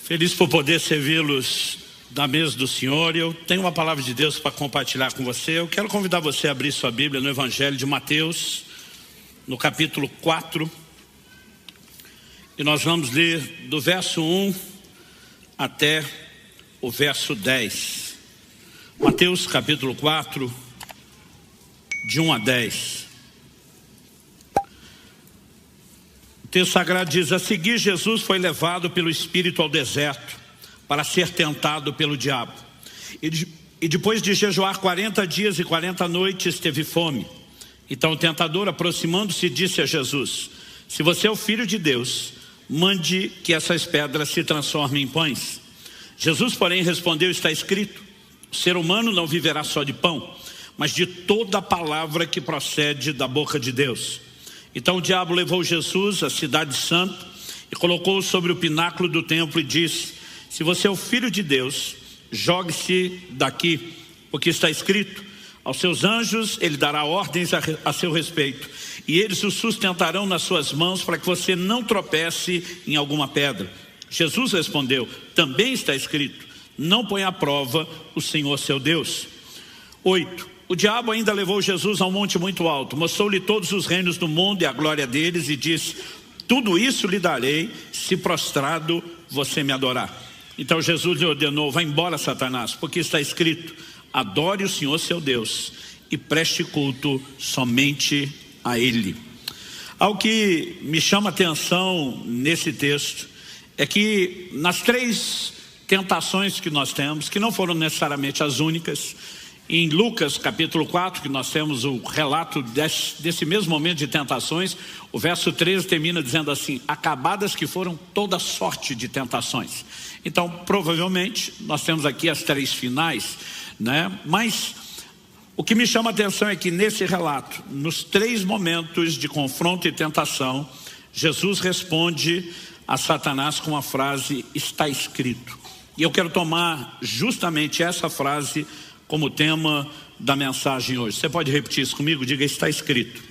Feliz por poder servi-los da mesa do Senhor. Eu tenho uma palavra de Deus para compartilhar com você. Eu quero convidar você a abrir sua Bíblia no Evangelho de Mateus, no capítulo 4. E nós vamos ler do verso 1 até o verso 10. Mateus capítulo 4, de 1 a 10. O texto sagrado diz: a seguir Jesus foi levado pelo Espírito ao deserto para ser tentado pelo diabo. E depois de jejuar 40 dias e 40 noites teve fome. Então o tentador, aproximando-se, disse a Jesus: se você é o Filho de Deus, mande que essas pedras se transformem em pães. Jesus, porém, respondeu: está escrito, o ser humano não viverá só de pão, mas de toda a palavra que procede da boca de Deus. Então o diabo levou Jesus à cidade santa e colocou-o sobre o pináculo do templo e disse: se você é o Filho de Deus, jogue-se daqui, porque está escrito, aos seus anjos ele dará ordens a seu respeito, e eles o sustentarão nas suas mãos para que você não tropece em alguma pedra. Jesus respondeu: também está escrito, não põe à prova o Senhor seu Deus. 8. O diabo ainda levou Jesus a um monte muito alto, mostrou-lhe todos os reinos do mundo e a glória deles e disse: tudo isso lhe darei, se prostrado você me adorar. Então Jesus lhe ordenou: vá embora, Satanás, porque está escrito, adore o Senhor seu Deus e preste culto somente a Ele. Algo que me chama a atenção nesse texto é que nas 3 tentações que nós temos, que não foram necessariamente as únicas, em Lucas capítulo 4, que nós temos o relato desse mesmo momento de tentações, o verso 13 termina dizendo assim: acabadas que foram toda sorte de tentações. Então provavelmente nós temos aqui as 3 finais, né? Mas o que me chama a atenção é que nesse relato, nos 3 momentos de confronto e tentação, Jesus responde a Satanás com a frase: está escrito. E eu quero tomar justamente essa frase como tema da mensagem hoje. Você pode repetir isso comigo? Diga: está escrito.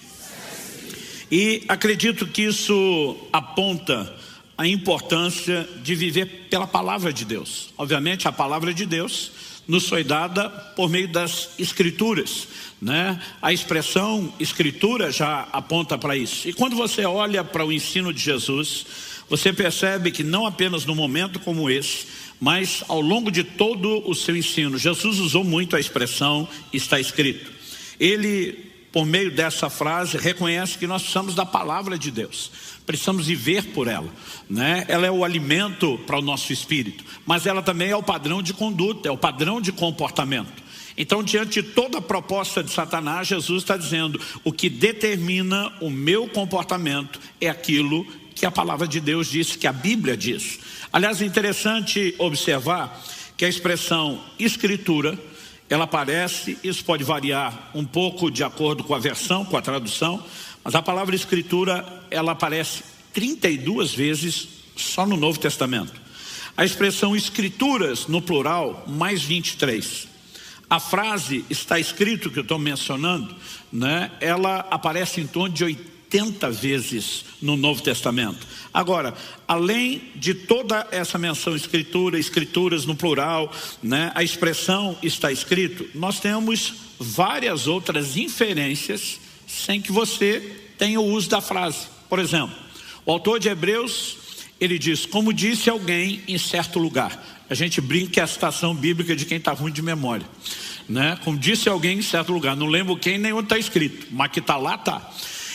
E acredito que isso aponta a importância de viver pela palavra de Deus. Obviamente a palavra de Deus nos foi dada por meio das escrituras, né? A expressão escritura já aponta para isso. E quando você olha para o ensino de Jesus, você percebe que não apenas no momento como esse, mas ao longo de todo o seu ensino, Jesus usou muito a expressão está escrito. Ele, por meio dessa frase, reconhece que nós precisamos da palavra de Deus, precisamos viver por ela, né? Ela é o alimento para o nosso espírito, mas ela também é o padrão de conduta, é o padrão de comportamento. Então, diante de toda a proposta de Satanás, Jesus está dizendo: o que determina o meu comportamento é aquilo que a palavra de Deus diz, que a Bíblia diz. Aliás, é interessante observar que a expressão escritura, ela aparece, isso pode variar um pouco de acordo com a versão, com a tradução, mas a palavra escritura, ela aparece 32 vezes só no Novo Testamento. A expressão escrituras, no plural, mais 23. A frase está escrito, que eu estou mencionando, né, ela aparece em torno de 80 vezes no Novo Testamento. Agora, além de toda essa menção escritura, escrituras no plural, né, a expressão está escrito, nós temos várias outras inferências sem que você tenha o uso da frase. Por exemplo, o autor de Hebreus, ele diz: como disse alguém em certo lugar. A gente brinca que é a citação bíblica de quem está ruim de memória, né? Como disse alguém em certo lugar, não lembro quem nem onde está escrito, mas que está lá, está.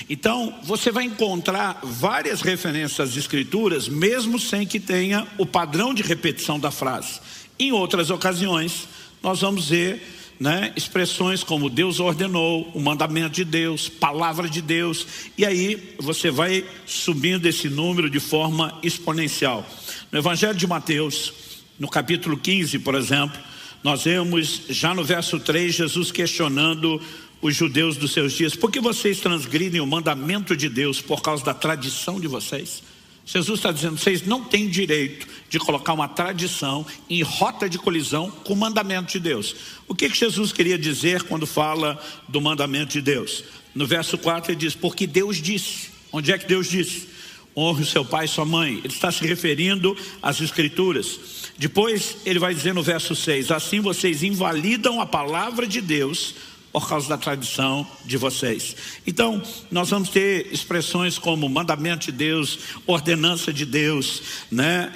Então, você vai encontrar várias referências às escrituras, mesmo sem que tenha o padrão de repetição da frase. Em outras ocasiões, nós vamos ver, né, expressões como Deus ordenou, o mandamento de Deus, palavra de Deus, e aí você vai subindo esse número de forma exponencial. No Evangelho de Mateus, no capítulo 15, por exemplo, nós vemos já no verso 3, Jesus questionando os judeus dos seus dias: por que vocês transgridem o mandamento de Deus por causa da tradição de vocês? Jesus está dizendo: vocês não têm direito de colocar uma tradição em rota de colisão com o mandamento de Deus. O que Jesus queria dizer quando fala do mandamento de Deus? No verso 4 ele diz: porque Deus disse. Onde é que Deus disse? honre o seu pai e sua mãe. Ele está se referindo às Escrituras. Depois ele vai dizer no verso 6, assim vocês invalidam a palavra de Deus por causa da tradição de vocês. Então, nós vamos ter expressões como mandamento de Deus, ordenança de Deus, né?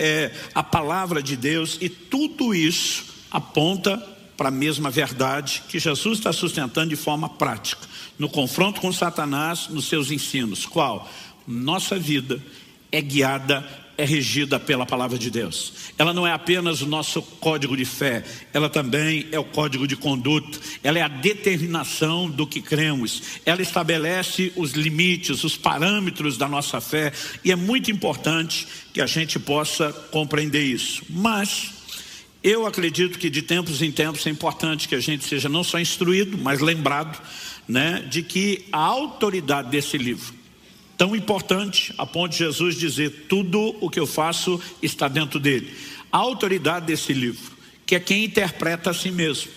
A palavra de Deus, e tudo isso aponta para a mesma verdade que Jesus está sustentando de forma prática, no confronto com Satanás, nos seus ensinos. Qual? Nossa vida é guiada, é regida pela palavra de Deus. Ela não é apenas o nosso código de fé, ela também é o código de conduta, ela é a determinação do que cremos, ela estabelece os limites, os parâmetros da nossa fé, e é muito importante que a gente possa compreender isso. Mas eu acredito que de tempos em tempos é importante que a gente seja não só instruído, mas lembrado, né, de que a autoridade desse livro, tão importante a ponto de Jesus dizer, tudo o que eu faço está dentro dele. A autoridade desse livro, que é quem interpreta a si mesmo,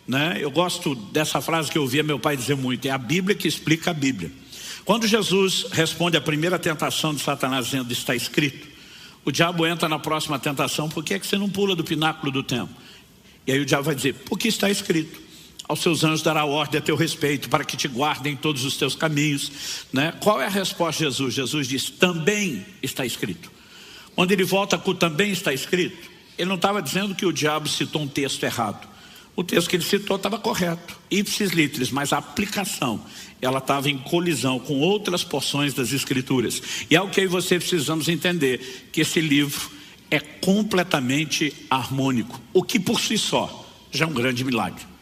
né? Eu gosto dessa frase que eu ouvia meu pai dizer muito, é a Bíblia que explica a Bíblia. Quando Jesus responde à primeira tentação de Satanás dizendo, está escrito, o diabo entra na próxima tentação, por que é que você não pula do pináculo do templo? E aí o diabo vai dizer, porque está escrito, aos seus anjos dará ordem a teu respeito, para que te guardem em todos os teus caminhos, né? Qual é a resposta de Jesus? Jesus diz, também está escrito. Quando ele volta com também está escrito, ele não estava dizendo que o diabo citou um texto errado. O texto que ele citou estava correto, ipsis literis, mas a aplicação, ela estava em colisão com outras porções das Escrituras. E é o que eu e você precisamos entender, que esse livro é completamente harmônico, o que por si só já é um grande milagre.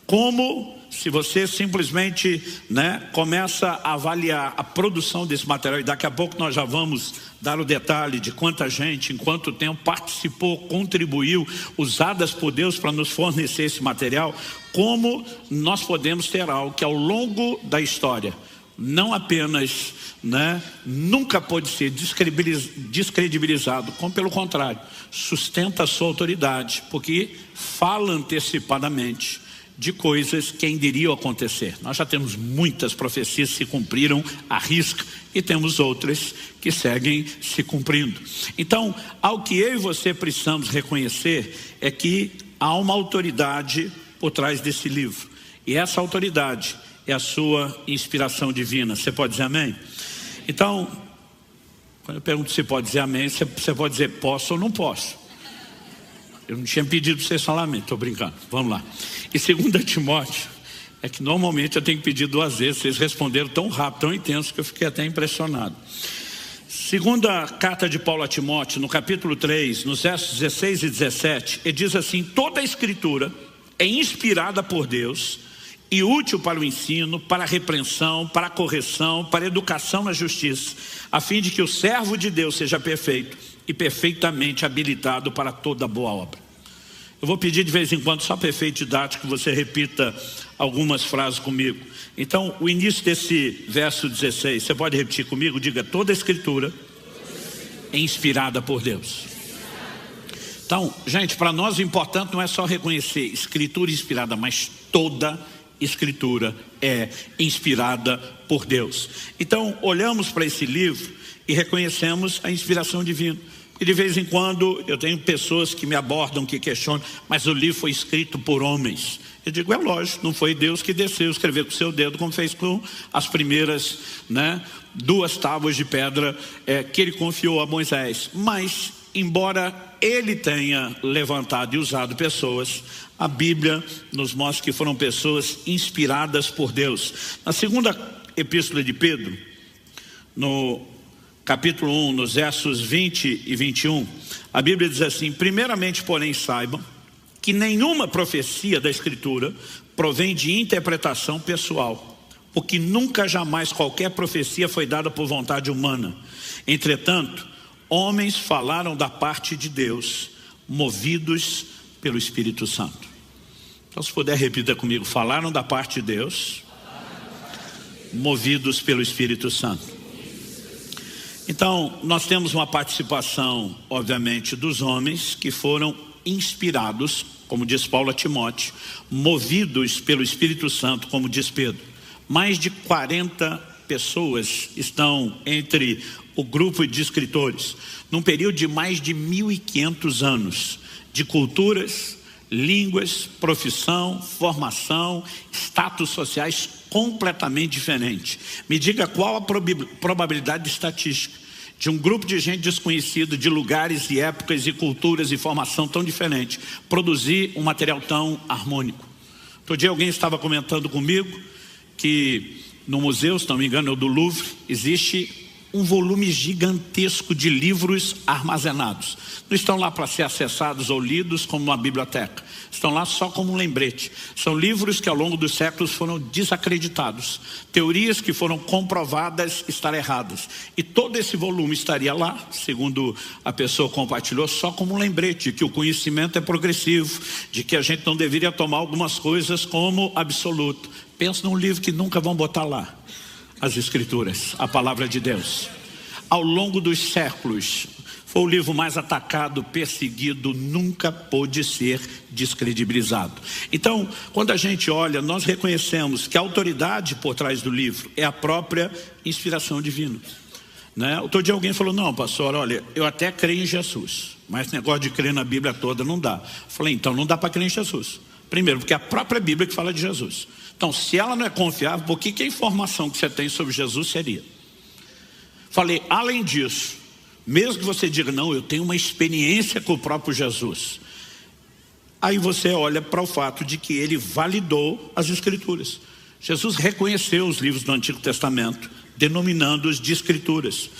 Como se você simplesmente, né, começa a avaliar a produção desse material, e daqui a pouco nós já vamos dar o detalhe de quanta gente, em quanto tempo participou, contribuiu, usadas por Deus para nos fornecer esse material, como nós podemos ter algo que ao longo da história, não apenas, né, nunca pode ser descredibilizado, como pelo contrário, sustenta a sua autoridade, porque fala antecipadamente de coisas que ainda iriam acontecer. Nós já temos muitas profecias que se cumpriram à risca e temos outras que seguem se cumprindo. Então, ao que eu e você precisamos reconhecer é que há uma autoridade por trás desse livro. E essa autoridade é a sua inspiração divina. Você pode dizer amém? Então, quando eu pergunto se pode dizer amém, você pode dizer posso ou não posso. Eu não tinha pedido para vocês falar amém, estou brincando, vamos lá. E 2 Timóteo, é que normalmente eu tenho que pedir 2 vezes, vocês responderam tão rápido, tão intenso, que eu fiquei até impressionado. Segunda carta de Paulo a Timóteo, no capítulo 3, nos versos 16 e 17, ele diz assim, toda a Escritura é inspirada por Deus e útil para o ensino, para a repreensão, para a correção, para a educação na justiça, a fim de que o servo de Deus seja perfeito e perfeitamente habilitado para toda boa obra. Eu vou pedir de vez em quando, só para efeito didático, que você repita algumas frases comigo. Então, o início desse verso 16, você pode repetir comigo? Diga, toda a Escritura é inspirada por Deus. Então, gente, para nós o importante não é só reconhecer Escritura inspirada, mas toda Escritura é inspirada por Deus. Então, olhamos para esse livro e reconhecemos a inspiração divina. E de vez em quando eu tenho pessoas que me abordam, que questionam, mas o livro foi escrito por homens. Eu digo, é lógico, não foi Deus que desceu escrever com o seu dedo, como fez com as primeiras, né, 2 tábuas de pedra que ele confiou a Moisés. Mas, embora ele tenha levantado e usado pessoas, a Bíblia nos mostra que foram pessoas inspiradas por Deus. Na segunda epístola de Pedro, no capítulo 1, nos versos 20 e 21, a Bíblia diz assim, primeiramente, porém, saibam que nenhuma profecia da Escritura provém de interpretação pessoal, porque nunca jamais qualquer profecia foi dada por vontade humana. Entretanto, homens falaram da parte de Deus, movidos pelo Espírito Santo. Então, se puder, repita comigo, falaram da parte de Deus, movidos pelo Espírito Santo. Então, nós temos uma participação, obviamente, dos homens que foram inspirados, como diz Paulo a Timóteo, movidos pelo Espírito Santo, como diz Pedro. Mais de 40 pessoas estão entre o grupo de escritores, num período de mais de 1.500 anos, de culturas, línguas, profissão, formação, status sociais completamente diferentes. Me diga qual a probabilidade estatística de um grupo de gente desconhecida, de lugares e épocas e culturas e formação tão diferentes, produzir um material tão harmônico. Outro dia alguém estava comentando comigo que no museu, se não me engano, é o do Louvre, existe um volume gigantesco de livros armazenados. Não estão lá para ser acessados ou lidos como uma biblioteca. Estão lá só como um lembrete. São livros que ao longo dos séculos foram desacreditados. Teorias que foram comprovadas estar erradas. E todo esse volume estaria lá, segundo a pessoa compartilhou, só como um lembrete de que o conhecimento é progressivo, de que a gente não deveria tomar algumas coisas como absoluto. Pensa num livro que nunca vão botar lá. As Escrituras, a Palavra de Deus. Ao longo dos séculos, foi o livro mais atacado, perseguido, nunca pôde ser descredibilizado. Então, quando a gente olha, nós reconhecemos que a autoridade por trás do livro é a própria inspiração divina. Né? Outro dia alguém falou, não, pastor, olha, eu até creio em Jesus, mas esse negócio de crer na Bíblia toda não dá. Falei, então não dá para crer em Jesus. Primeiro, porque é a própria Bíblia que fala de Jesus. Então, se ela não é confiável, por que a informação que você tem sobre Jesus seria? Falei, além disso, mesmo que você diga, não, eu tenho uma experiência com o próprio Jesus. Aí você olha para o fato de que ele validou as Escrituras. Jesus reconheceu os livros do Antigo Testamento, denominando-os de Escrituras.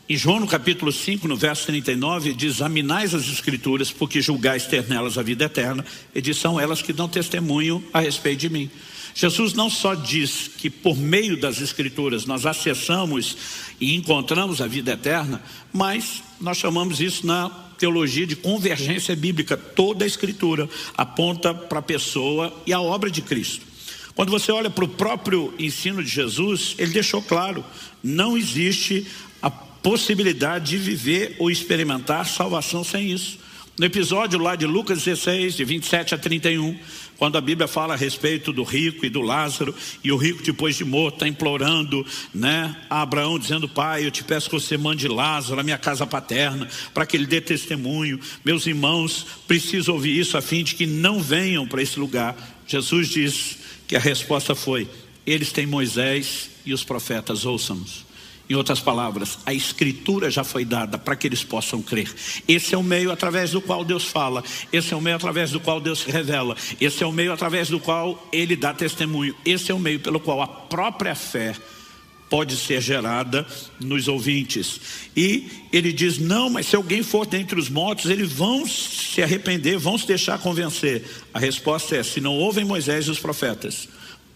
Em João, no capítulo 5, no verso 39, diz, examinais as Escrituras, porque julgais ter nelas a vida eterna, e são elas que dão testemunho a respeito de mim. Jesus não só diz que por meio das Escrituras nós acessamos e encontramos a vida eterna, mas nós chamamos isso na teologia de convergência bíblica. Toda a Escritura aponta para a pessoa e a obra de Cristo. Quando você olha para o próprio ensino de Jesus, ele deixou claro, não existe a possibilidade de viver ou experimentar salvação sem isso. No episódio lá de Lucas 16, de 27 a 31, quando a Bíblia fala a respeito do rico e do Lázaro, e o rico depois de morto está implorando, né, a Abraão dizendo, pai, eu te peço que você mande Lázaro à minha casa paterna, para que ele dê testemunho, meus irmãos precisam ouvir isso a fim de que não venham para esse lugar. Jesus diz que a resposta foi, eles têm Moisés e os profetas, ouçam-nos. Em outras palavras, a Escritura já foi dada para que eles possam crer. Esse é o meio através do qual Deus fala. Esse é o meio através do qual Deus se revela. Esse é o meio através do qual Ele dá testemunho. Esse é o meio pelo qual a própria fé pode ser gerada nos ouvintes. E ele diz, não, mas se alguém for dentre os mortos, eles vão se arrepender, vão se deixar convencer. A resposta é, se não ouvem Moisés e os profetas,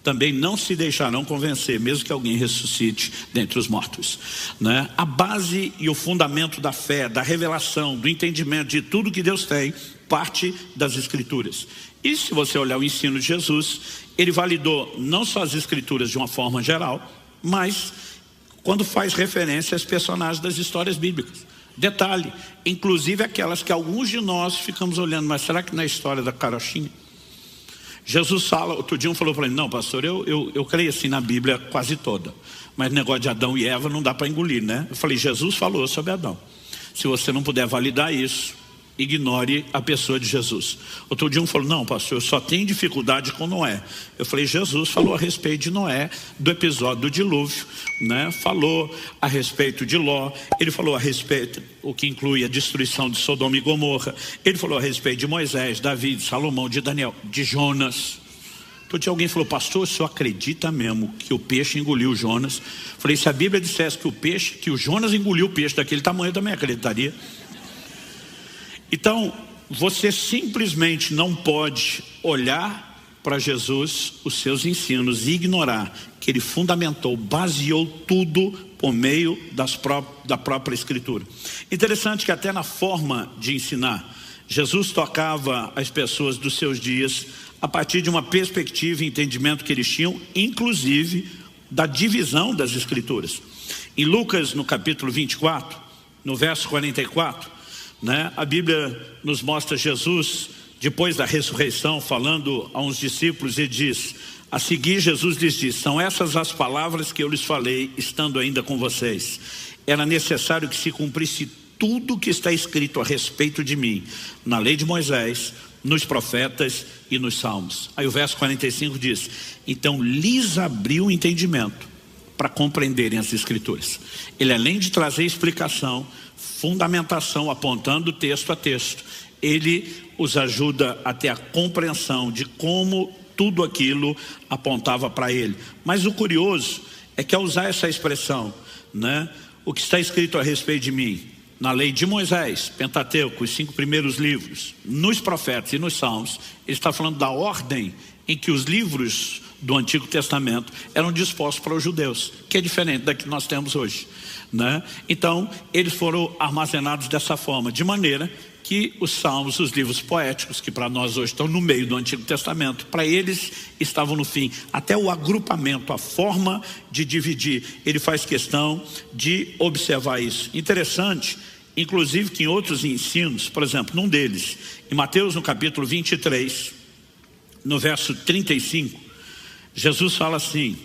também não se deixarão convencer, mesmo que alguém ressuscite dentre os mortos. Né? A base e o fundamento da fé, da revelação, do entendimento de tudo que Deus tem, parte das Escrituras. E se você olhar o ensino de Jesus, ele validou não só as Escrituras de uma forma geral, mas quando faz referência aos personagens das histórias bíblicas. Detalhe, inclusive aquelas que alguns de nós ficamos olhando, mas será que na história da carochinha? Jesus fala, outro dia um falou para mim, não pastor, eu creio assim na Bíblia quase toda, mas negócio de Adão e Eva não dá para engolir, né? Eu falei, Jesus falou sobre Adão. Se você não puder validar isso, ignore a pessoa de Jesus. Outro dia um falou, não pastor, eu só tenho dificuldade com Noé. Eu falei, Jesus falou a respeito de Noé, do episódio do dilúvio, né? Falou a respeito de Ló, ele falou a respeito, o que inclui a destruição de Sodoma e Gomorra, ele falou a respeito de Moisés, Davi, de Salomão, de Daniel, de Jonas. Outro dia alguém falou, pastor, o senhor acredita mesmo que o peixe engoliu Jonas? Eu falei, se a Bíblia dissesse que o Jonas engoliu o peixe daquele tamanho, eu também acreditaria. Então, você simplesmente não pode olhar para Jesus, os seus ensinos, e ignorar que ele fundamentou, baseou tudo por meio da própria Escritura. Interessante que até na forma de ensinar, Jesus tocava as pessoas dos seus dias a partir de uma perspectiva e entendimento que eles tinham, inclusive da divisão das Escrituras. Em Lucas, no capítulo 24, no verso 44, né, a Bíblia nos mostra Jesus, depois da ressurreição, falando a uns discípulos, e diz, A seguir, Jesus lhes disse: são essas as palavras que eu lhes falei, estando ainda com vocês. Era necessário que se cumprisse tudo o que está escrito a respeito de mim, na lei de Moisés, nos profetas e nos salmos. Aí o verso 45 diz: então lhes abriu o entendimento para compreenderem as escrituras. Ele, além de trazer explicação, fundamentação, apontando texto a texto, ele os ajuda a ter a compreensão de como tudo aquilo apontava para ele. Mas o curioso é que, ao usar essa expressão, né, o que está escrito a respeito de mim, na lei de Moisés, Pentateuco, os 5 primeiros livros, nos profetas e nos salmos, ele está falando da ordem em que os livros do Antigo Testamento eram dispostos para os judeus, que é diferente da que nós temos hoje, né? Então, eles foram armazenados dessa forma, de maneira que os salmos, os livros poéticos, que para nós hoje estão no meio do Antigo Testamento, para eles estavam no fim. Até o agrupamento, a forma de dividir, ele faz questão de observar isso. Interessante, inclusive, que em outros ensinos, por exemplo, num deles, em Mateus, no capítulo 23, no verso 35, Jesus fala assim: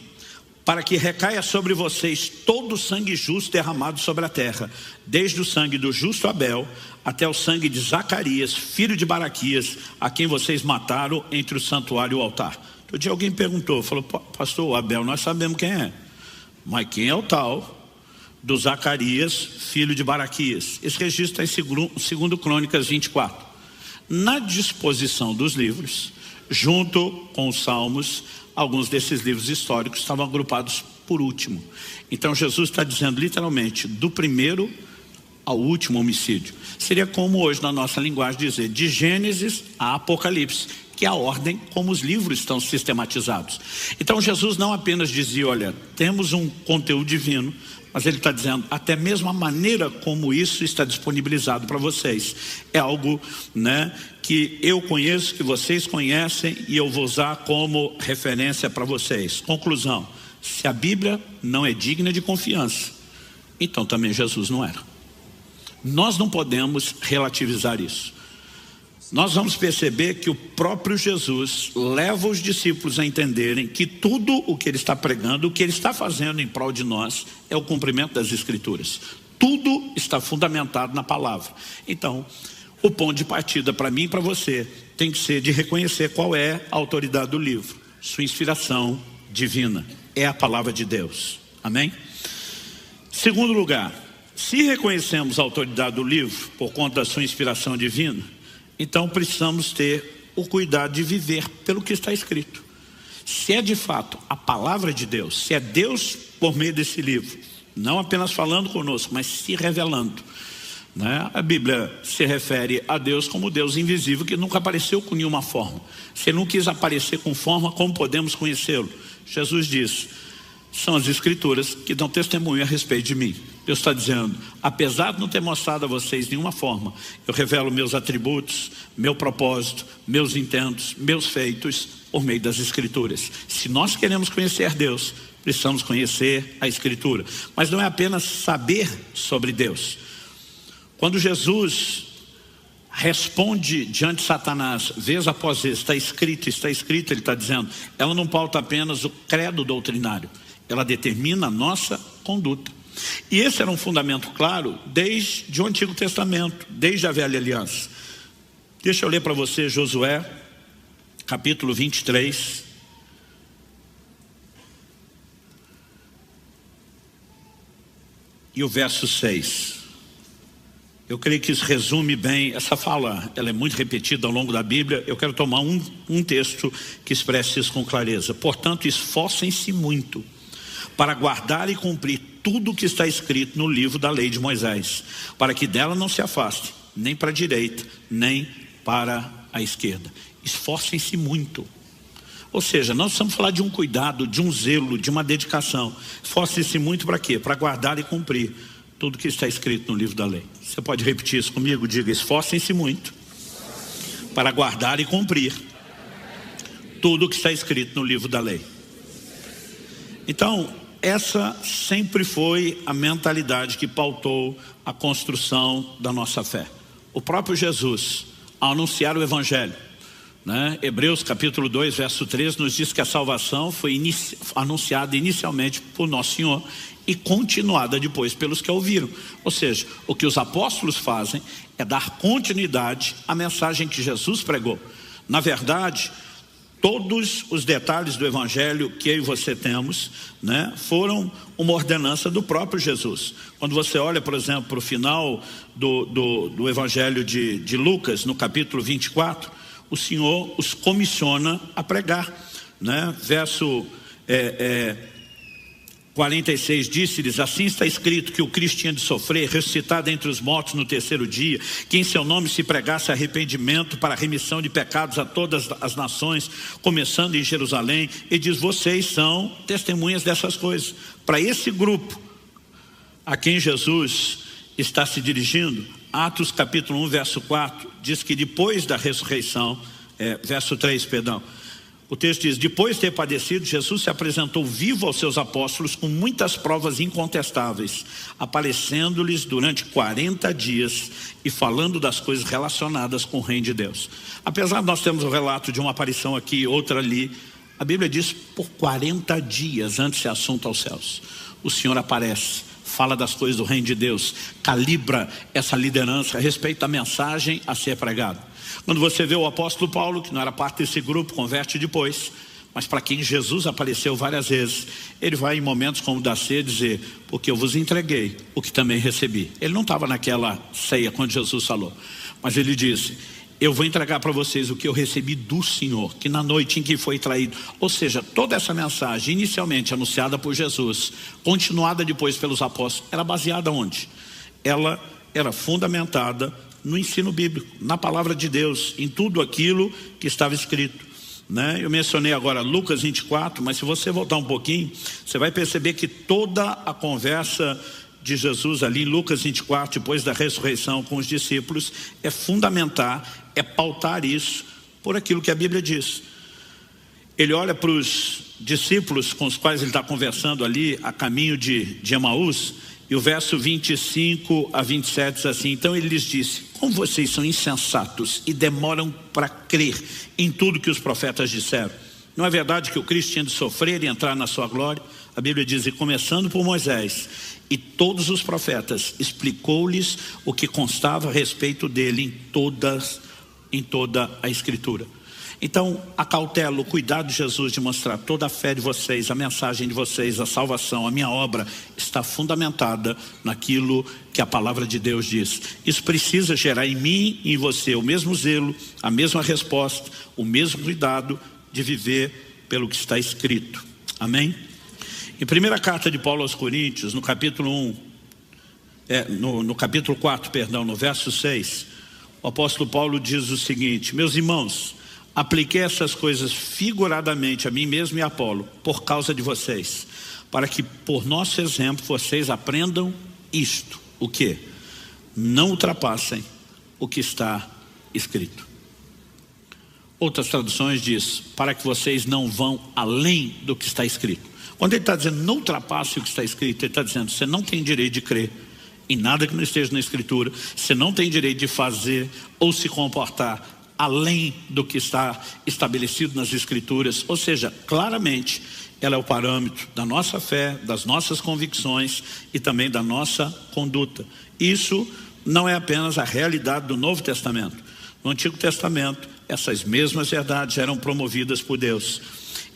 para que recaia sobre vocês todo o sangue justo derramado sobre a terra, desde o sangue do justo Abel até o sangue de Zacarias, filho de Baraquias, a quem vocês mataram entre o santuário e o altar. Outro dia alguém perguntou, falou: pastor, o Abel nós sabemos quem é, mas quem é o tal do Zacarias, filho de Baraquias? Esse registro está em 2 Crônicas 24. Na disposição dos livros, junto com os salmos, alguns desses livros históricos estavam agrupados por último. Então Jesus está dizendo literalmente do primeiro ao último homicídio. Seria como hoje na nossa linguagem dizer de Gênesis a Apocalipse, que é a ordem como os livros estão sistematizados. Então Jesus não apenas dizia: olha, temos um conteúdo divino, mas ele está dizendo até mesmo a maneira como isso está disponibilizado para vocês é algo, né, que eu conheço, que vocês conhecem, e eu vou usar como referência para vocês. Conclusão: se a Bíblia não é digna de confiança, então também Jesus não era. Nós não podemos relativizar isso. Nós vamos perceber que o próprio Jesus leva os discípulos a entenderem que tudo o que ele está pregando, o que ele está fazendo em prol de nós, é o cumprimento das Escrituras. Tudo está fundamentado na palavra. Então, o ponto de partida para mim e para você tem que ser de reconhecer qual é a autoridade do livro. Sua inspiração divina é a palavra de Deus. Amém? Segundo lugar, se reconhecemos a autoridade do livro por conta da sua inspiração divina, então precisamos ter o cuidado de viver pelo que está escrito. Se é de fato a palavra de Deus, se é Deus por meio desse livro, não apenas falando conosco, mas se revelando, né? A Bíblia se refere a Deus como Deus invisível, que nunca apareceu com nenhuma forma. Se ele não quis aparecer com forma, como podemos conhecê-lo? Jesus disse: são as Escrituras que dão testemunho a respeito de mim. Deus está dizendo: apesar de não ter mostrado a vocês nenhuma forma, eu revelo meus atributos, meu propósito, meus intentos, meus feitos por meio das Escrituras. Se nós queremos conhecer Deus, precisamos conhecer a Escritura. Mas não é apenas saber sobre Deus. Quando Jesus responde diante de Satanás, vez após vez, está escrito, ele está dizendo, ela não pauta apenas o credo doutrinário, ela determina a nossa conduta. E esse era um fundamento claro desde o Antigo Testamento, desde a Velha Aliança. Deixa eu ler para você Josué, capítulo 23. E o verso 6. Eu creio que isso resume bem essa fala. Ela é muito repetida ao longo da Bíblia. Eu quero tomar um texto que expresse isso com clareza. Portanto, esforcem-se muito para guardar e cumprir tudo o que está escrito no livro da lei de Moisés, para que dela não se afaste, nem para a direita, nem para a esquerda. Esforcem-se muito. Ou seja, nós precisamos falar de um cuidado, de um zelo, de uma dedicação. Esforcem-se muito para quê? Para guardar e cumprir tudo que está escrito no livro da lei. Você pode repetir isso comigo? Diga: esforcem-se muito para guardar e cumprir tudo que está escrito no livro da lei. Então, essa sempre foi a mentalidade que pautou a construção da nossa fé. O próprio Jesus, ao anunciar o Evangelho, né? Hebreus capítulo 2, verso 13 nos diz que a salvação foi anunciada inicialmente por Nosso Senhor e continuada depois pelos que a ouviram. Ou seja, o que os apóstolos fazem é dar continuidade à mensagem que Jesus pregou. Na verdade, todos os detalhes do evangelho que eu e você temos, né, foram uma ordenança do próprio Jesus. Quando você olha, por exemplo, para o final do evangelho de Lucas, no capítulo 24, o Senhor os comissiona a pregar, né? Verso 46, disse-lhes: assim está escrito que o Cristo tinha de sofrer, ressuscitar dentre os mortos no terceiro dia, que em seu nome se pregasse arrependimento para a remissão de pecados a todas as nações, começando em Jerusalém. E diz: vocês são testemunhas dessas coisas. Para esse grupo a quem Jesus está se dirigindo, Atos capítulo 1, verso 4, diz que depois da ressurreição, verso 3, perdão, o texto diz: depois de ter padecido, Jesus se apresentou vivo aos seus apóstolos com muitas provas incontestáveis, aparecendo-lhes durante 40 dias e falando das coisas relacionadas com o reino de Deus. Apesar de nós termos o relato de uma aparição aqui, outra ali, a Bíblia diz: por 40 dias antes de ser assunto aos céus, o Senhor aparece, fala das coisas do reino de Deus, calibra essa liderança a respeito da mensagem a ser pregada. Quando você vê o apóstolo Paulo, que não era parte desse grupo, converte depois, mas para quem Jesus apareceu várias vezes, ele vai em momentos como o da ceia dizer: porque eu vos entreguei o que também recebi. Ele não estava naquela ceia quando Jesus falou, mas ele disse: eu vou entregar para vocês o que eu recebi do Senhor, que na noite em que foi traído. Ou seja, toda essa mensagem inicialmente anunciada por Jesus, continuada depois pelos apóstolos, era baseada onde? Ela era fundamentada no ensino bíblico, na palavra de Deus, em tudo aquilo que estava escrito, né? Eu mencionei agora Lucas 24, mas se você voltar um pouquinho, você vai perceber que toda a conversa de Jesus ali em Lucas 24, depois da ressurreição com os discípulos, é fundamentar, é pautar isso por aquilo que a Bíblia diz. Ele olha para os discípulos com os quais ele está conversando ali a caminho de Emaús, e o verso 25 a 27 diz assim: então ele lhes disse: como vocês são insensatos e demoram para crer em tudo que os profetas disseram. Não é verdade que o Cristo tinha de sofrer e entrar na sua glória? A Bíblia diz: e começando por Moisés e todos os profetas, explicou-lhes o que constava a respeito dele em toda a Escritura. Então, a cautela, o cuidado de Jesus de mostrar toda a fé de vocês, a mensagem de vocês, a salvação, a minha obra, está fundamentada naquilo que a palavra de Deus diz. Isso precisa gerar em mim e em você o mesmo zelo, a mesma resposta, o mesmo cuidado de viver pelo que está escrito. Amém? Em primeira carta de Paulo aos Coríntios, no capítulo 4, no verso 6, o apóstolo Paulo diz o seguinte: meus irmãos, apliquei essas coisas figuradamente a mim mesmo e a Apolo, por causa de vocês, para que por nosso exemplo vocês aprendam isto. O quê? Não ultrapassem o que está escrito. Outras traduções diz: para que vocês não vão além do que está escrito. Quando ele está dizendo não ultrapasse o que está escrito, ele está dizendo: você não tem direito de crer em nada que não esteja na Escritura, você não tem direito de fazer ou se comportar além do que está estabelecido nas Escrituras. Ou seja, claramente ela é o parâmetro da nossa fé, das nossas convicções e também da nossa conduta. Isso não é apenas a realidade do Novo Testamento. No Antigo Testamento, essas mesmas verdades eram promovidas por Deus.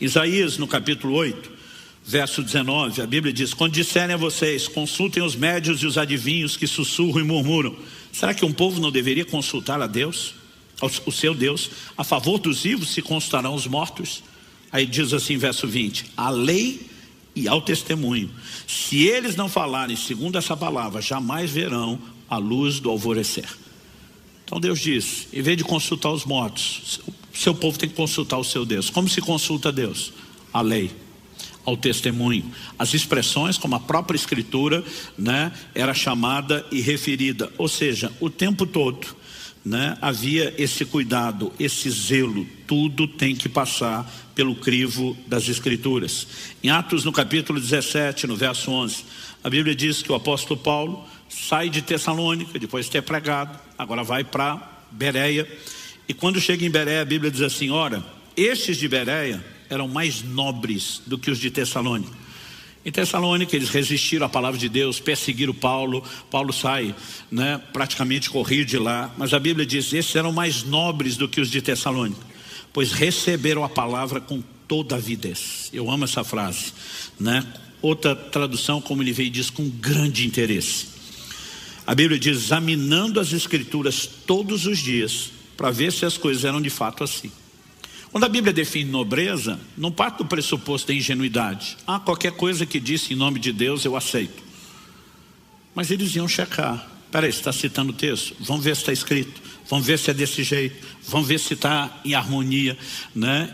Isaías, no capítulo 8, verso 19, a Bíblia diz: quando disserem a vocês, consultem os médios e os adivinhos que sussurram e murmuram. Será que um povo não deveria consultar a Deus, o seu Deus? A favor dos vivos se consultarão os mortos. Aí diz assim, verso 20: a lei e ao testemunho, se eles não falarem segundo essa palavra, jamais verão a luz do alvorecer. Então Deus diz: em vez de consultar os mortos, o seu povo tem que consultar o seu Deus. Como se consulta Deus? A lei, ao testemunho, as expressões como a própria Escritura, né, era chamada e referida. Ou seja, o tempo todo, né, havia esse cuidado, esse zelo. Tudo tem que passar pelo crivo das Escrituras. Em Atos, no capítulo 17, no verso 11, a Bíblia diz que o apóstolo Paulo sai de Tessalônica, depois de ter pregado, agora vai para Bereia, E quando chega em Bereia, a Bíblia diz assim: ora, estes de Bereia eram mais nobres do que os de Tessalônica. Em Tessalônica eles resistiram à palavra de Deus, perseguiram Paulo. Paulo sai, praticamente corrido de lá. Mas a Bíblia diz: esses eram mais nobres do que os de Tessalônica, pois receberam a palavra com toda avidez. Eu amo essa frase, Outra tradução, como ele veio, diz: com grande interesse. A Bíblia diz: examinando as escrituras todos os dias, para ver se as coisas eram de fato assim. Quando a Bíblia define nobreza, não parte do pressuposto da ingenuidade. Qualquer coisa que disse em nome de Deus eu aceito. Mas eles iam checar. Peraí, você está citando o texto? Vamos ver se está escrito. Vamos ver se é desse jeito. Vamos ver se está em harmonia,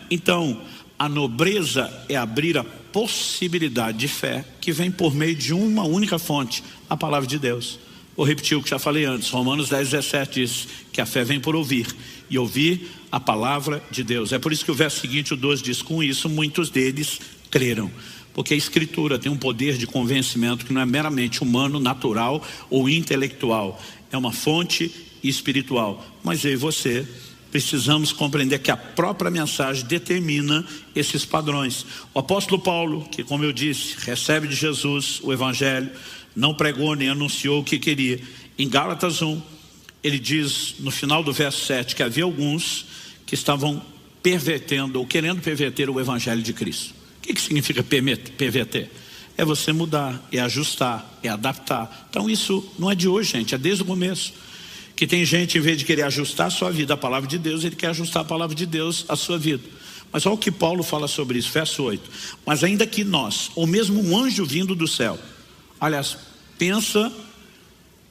Então, a nobreza é abrir a possibilidade de fé que vem por meio de uma única fonte, a palavra de Deus. Vou repetir o que já falei antes. Romanos 10:17 diz que a fé vem por ouvir, e ouvir a palavra de Deus. É por isso que o verso seguinte, o 12, diz: com isso muitos deles creram. Porque a escritura tem um poder de convencimento que não é meramente humano, natural ou intelectual. É uma fonte espiritual. Mas eu e você precisamos compreender que a própria mensagem determina esses padrões. O apóstolo Paulo, que, como eu disse, recebe de Jesus o evangelho, não pregou nem anunciou o que queria. Em Gálatas 1, ele diz no final do verso 7 que havia alguns que estavam pervertendo ou querendo perverter o evangelho de Cristo. O que significa perverter? É você mudar, é ajustar, é adaptar. Então isso não é de hoje, gente, é desde o começo. Que tem gente, em vez de querer ajustar a sua vida à palavra de Deus, ele quer ajustar a palavra de Deus à sua vida. Mas olha o que Paulo fala sobre isso, verso 8. Mas ainda que nós, ou mesmo um anjo vindo do céu, aliás, pensa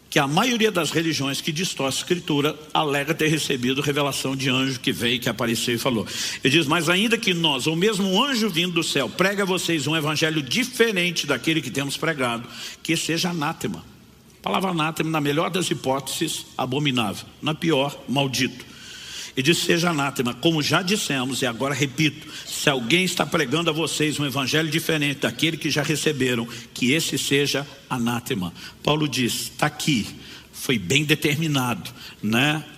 que a maioria das religiões que distorce a escritura alega ter recebido revelação de anjo que veio, que apareceu e falou. Ele diz: mas ainda que nós, ou mesmo um anjo vindo do céu, pregue a vocês um evangelho diferente daquele que temos pregado, que seja anátema. A palavra anátema, na melhor das hipóteses, abominável, na pior, maldito. Ele diz: seja anátema, como já dissemos, e agora repito: se alguém está pregando a vocês um evangelho diferente daquele que já receberam, que esse seja anátema. Paulo diz: está aqui, foi bem determinado,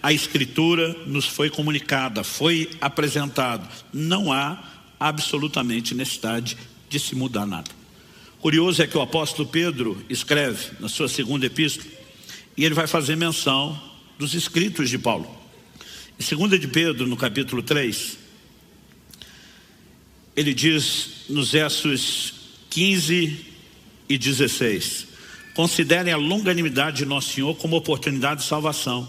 A escritura nos foi comunicada, foi apresentado. Não há absolutamente necessidade de se mudar nada. Curioso é que o apóstolo Pedro escreve na sua segunda epístola, e ele vai fazer menção dos escritos de Paulo. Em 2 de Pedro, no capítulo 3, ele diz nos versos 15 e 16: considerem a longanimidade de nosso Senhor como oportunidade de salvação,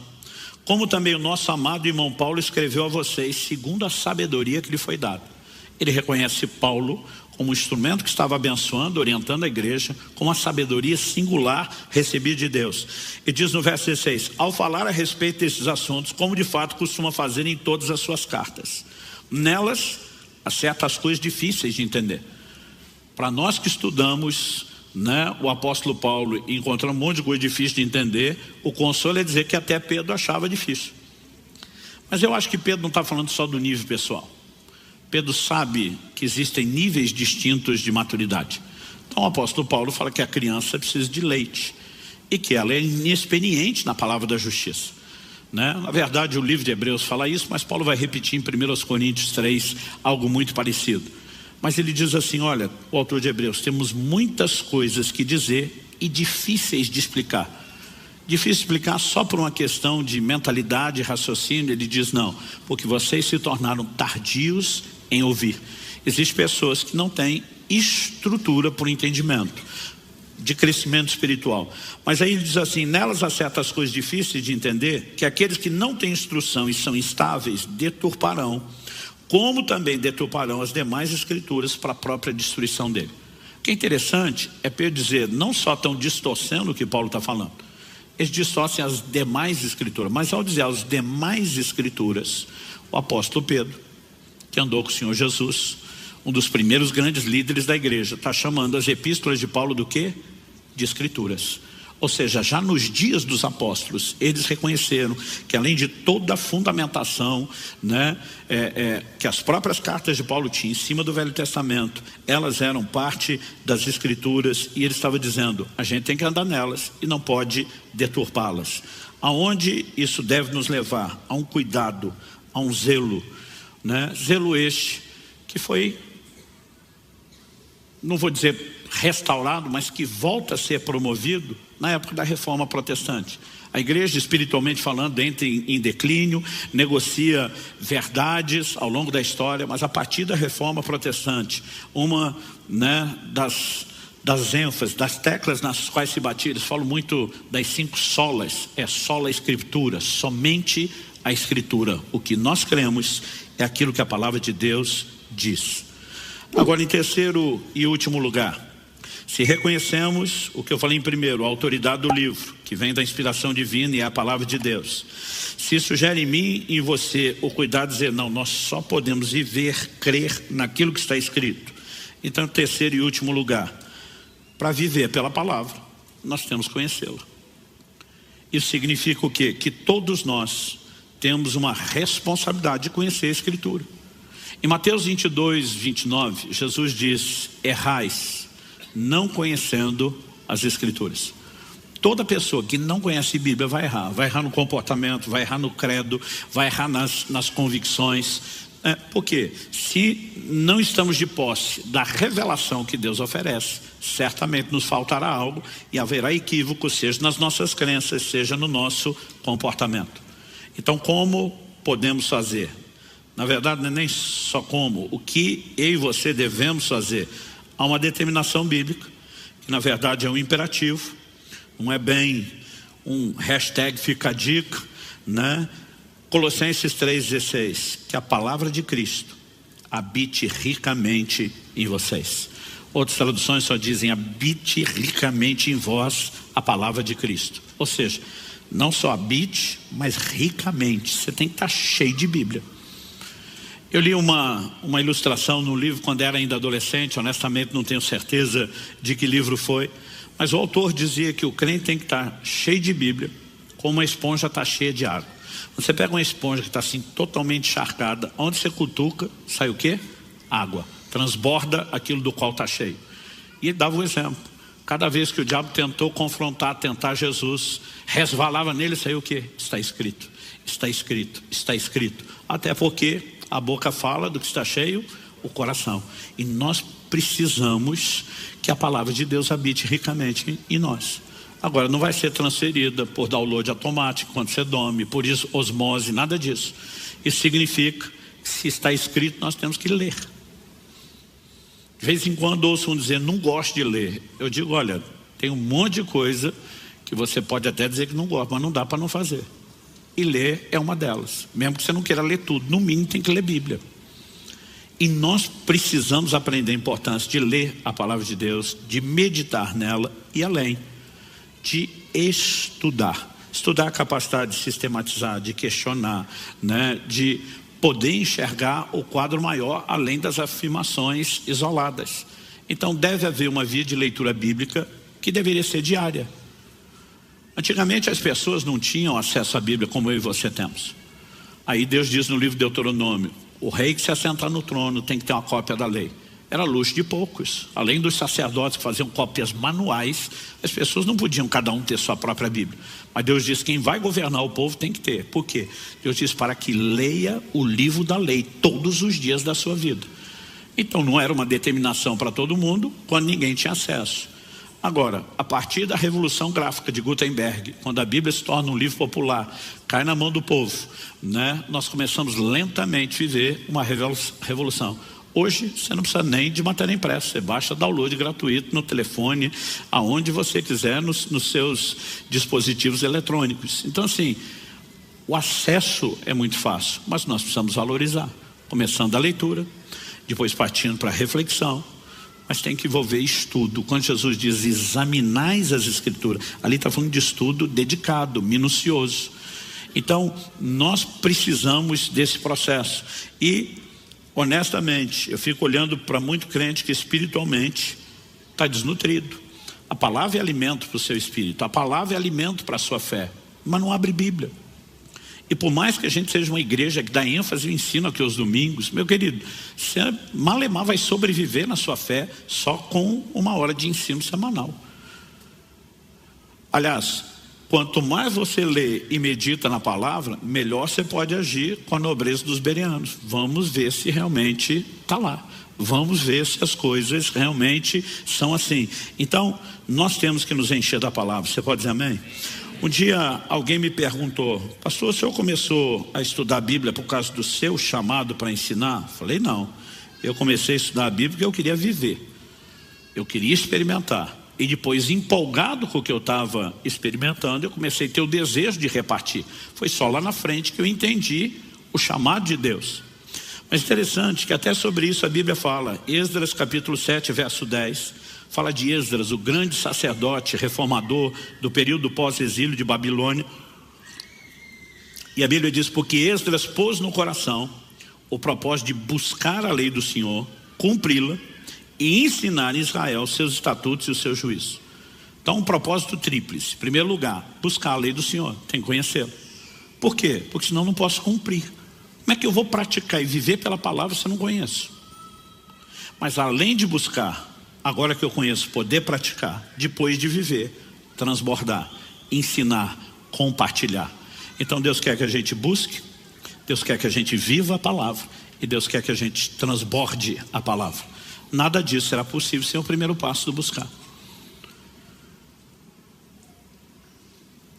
como também o nosso amado irmão Paulo escreveu a vocês, segundo a sabedoria que lhe foi dada. Ele reconhece Paulo como instrumento que estava abençoando, orientando a igreja, com uma sabedoria singular recebida de Deus. E diz no verso 16: ao falar a respeito desses assuntos, como de fato costuma fazer em todas as suas cartas, nelas há certas coisas difíceis de entender. Para nós que estudamos, o apóstolo Paulo, e encontramos um monte de coisa difícil de entender, o consolo é dizer que até Pedro achava difícil. Mas eu acho que Pedro não está falando só do nível pessoal. Pedro sabe que existem níveis distintos de maturidade. Então o apóstolo Paulo fala que a criança precisa de leite e que ela é inexperiente na palavra da justiça. Na verdade, o livro de Hebreus fala isso, mas Paulo vai repetir em 1 Coríntios 3 algo muito parecido. Mas ele diz assim: olha, o autor de Hebreus, temos muitas coisas que dizer e difíceis de explicar. Difícil de explicar só por uma questão de mentalidade e raciocínio. Ele diz: não, porque vocês se tornaram tardios em ouvir. Existem pessoas que não têm estrutura por entendimento, de crescimento espiritual. Mas aí ele diz assim: nelas há certas coisas difíceis de entender, que aqueles que não têm instrução e são instáveis deturparão, como também deturparão as demais escrituras para a própria destruição dele. O que é interessante é Pedro dizer: não só estão distorcendo o que Paulo está falando, eles distorcem as demais escrituras. Mas ao dizer as demais escrituras, o apóstolo Pedro, que andou com o Senhor Jesus, um dos primeiros grandes líderes da igreja, está chamando as epístolas de Paulo do quê? De escrituras. Ou seja, já nos dias dos apóstolos, eles reconheceram que além de toda a fundamentação, que as próprias cartas de Paulo tinham em cima do Velho Testamento, elas eram parte das escrituras, e ele estava dizendo: a gente tem que andar nelas e não pode deturpá-las. Aonde isso deve nos levar? A um cuidado Há um zelo, né? Zelo este que foi, não vou dizer restaurado, mas que volta a ser promovido na época da Reforma Protestante. A igreja, espiritualmente falando, entra em declínio, negocia verdades ao longo da história, mas a partir da Reforma Protestante, uma, né, das ênfases, das teclas nas quais se batia, eles falam muito das 5 solas, sola Escritura, somente a Escritura. O que nós cremos é aquilo que a palavra de Deus diz. Agora, em terceiro e último lugar, se reconhecemos o que eu falei em primeiro, a autoridade do livro, que vem da inspiração divina e é a palavra de Deus. Se isso gera em mim e em você o cuidado de dizer, não, nós só podemos viver, crer naquilo que está escrito. Então, terceiro e último lugar, para viver pela palavra, nós temos que conhecê-la. Isso significa o quê? Que todos nós temos uma responsabilidade de conhecer a Escritura. Em Mateus 22, 29, Jesus diz, errais, não conhecendo as Escrituras. Toda pessoa que não conhece a Bíblia vai errar no comportamento, vai errar no credo, vai errar nas convicções. Porque se não estamos de posse da revelação que Deus oferece, certamente nos faltará algo e haverá equívoco, seja nas nossas crenças, seja no nosso comportamento. Então, como podemos fazer? Na verdade, não é nem só como, o que eu e você devemos fazer. Há uma determinação bíblica, que na verdade é um imperativo, não é bem um hashtag fica a dica, né? Colossenses 3,16, que a palavra de Cristo habite ricamente em vocês. Outras traduções só dizem, habite ricamente em vós a palavra de Cristo. Ou seja, não só habite, mas ricamente. Você tem que estar cheio de Bíblia. Eu li uma ilustração no livro quando era ainda adolescente, honestamente não tenho certeza de que livro foi, mas o autor dizia que o crente tem que estar cheio de Bíblia, como uma esponja está cheia de água. Você pega uma esponja que está assim totalmente encharcada, onde você cutuca, sai o quê? Água. Transborda aquilo do qual está cheio. E ele dava um exemplo. Cada vez que o diabo tentou tentar Jesus, resvalava nele, saiu o quê? Está escrito, está escrito, está escrito. Até porque a boca fala do que está cheio, o coração. E nós precisamos que a palavra de Deus habite ricamente em nós. Agora, não vai ser transferida por download automático quando você dorme, por isso osmose, nada disso. Isso significa que se está escrito, nós temos que ler. De vez em quando ouço um dizer, não gosto de ler. Eu digo, olha, tem um monte de coisa que você pode até dizer que não gosta, mas não dá para não fazer. E ler é uma delas. Mesmo que você não queira ler tudo, no mínimo tem que ler Bíblia. E nós precisamos aprender a importância de ler a palavra de Deus, de meditar nela e além, de estudar. Estudar a capacidade de sistematizar, de questionar, né? De poder enxergar o quadro maior além das afirmações isoladas. Então deve haver uma via de leitura bíblica que deveria ser diária. Antigamente as pessoas não tinham acesso à Bíblia como eu e você temos. Aí Deus diz no livro de Deuteronômio, o rei que se assentar no trono tem que ter uma cópia da lei. Era luxo de poucos. Além dos sacerdotes que faziam cópias manuais, as pessoas não podiam cada um ter sua própria Bíblia. Mas Deus diz que quem vai governar o povo tem que ter. Por quê? Deus diz para que leia o livro da lei todos os dias da sua vida. Então não era uma determinação para todo mundo quando ninguém tinha acesso. Agora, a partir da Revolução Gráfica de Gutenberg, quando a Bíblia se torna um livro popular, cai na mão do povo, né? Nós começamos lentamente a viver uma revolução. Hoje você não precisa nem de matéria impressa, você baixa download gratuito no telefone, aonde você quiser, nos seus dispositivos eletrônicos. Então assim, o acesso é muito fácil, mas nós precisamos valorizar, começando a leitura, depois partindo para a reflexão, mas tem que envolver estudo. Quando Jesus diz examinais as Escrituras, ali está falando de estudo dedicado, minucioso. Então nós precisamos desse processo. E honestamente, eu fico olhando para muito crente que espiritualmente está desnutrido. A palavra é alimento para o seu espírito, a palavra é alimento para a sua fé, mas não abre Bíblia. E por mais que a gente seja uma igreja que dá ênfase e ensino aqui aos domingos, meu querido, você malemar vai sobreviver na sua fé só com uma hora de ensino semanal. Aliás, quanto mais você lê e medita na palavra, melhor você pode agir com a nobreza dos bereanos. Vamos ver se realmente está lá. Vamos ver se as coisas realmente são assim. Então, nós temos que nos encher da palavra. Você pode dizer amém? Um dia alguém me perguntou: pastor, o senhor começou a estudar a Bíblia por causa do seu chamado para ensinar? Falei, não. Eu comecei a estudar a Bíblia porque eu queria viver. Eu queria experimentar. E depois, empolgado com o que eu estava experimentando, eu comecei a ter o desejo de repartir. Foi só lá na frente que eu entendi o chamado de Deus. Mas interessante que até sobre isso a Bíblia fala. Esdras capítulo 7, verso 10, fala de Esdras, o grande sacerdote reformador do período pós-exílio de Babilônia. E a Bíblia diz: porque Esdras pôs no coração o propósito de buscar a lei do Senhor, cumpri-la e ensinar em Israel os seus estatutos e os seus juízos. Então, um propósito tríplice. Em primeiro lugar, buscar a lei do Senhor, tem que conhecê-la. Por quê? Porque senão eu não posso cumprir. Como é que eu vou praticar e viver pela palavra se eu não conheço? Mas além de buscar, agora que eu conheço, poder praticar, depois de viver, transbordar, ensinar, compartilhar. Então Deus quer que a gente busque, Deus quer que a gente viva a palavra, e Deus quer que a gente transborde a palavra. Nada disso será possível sem o primeiro passo do buscar.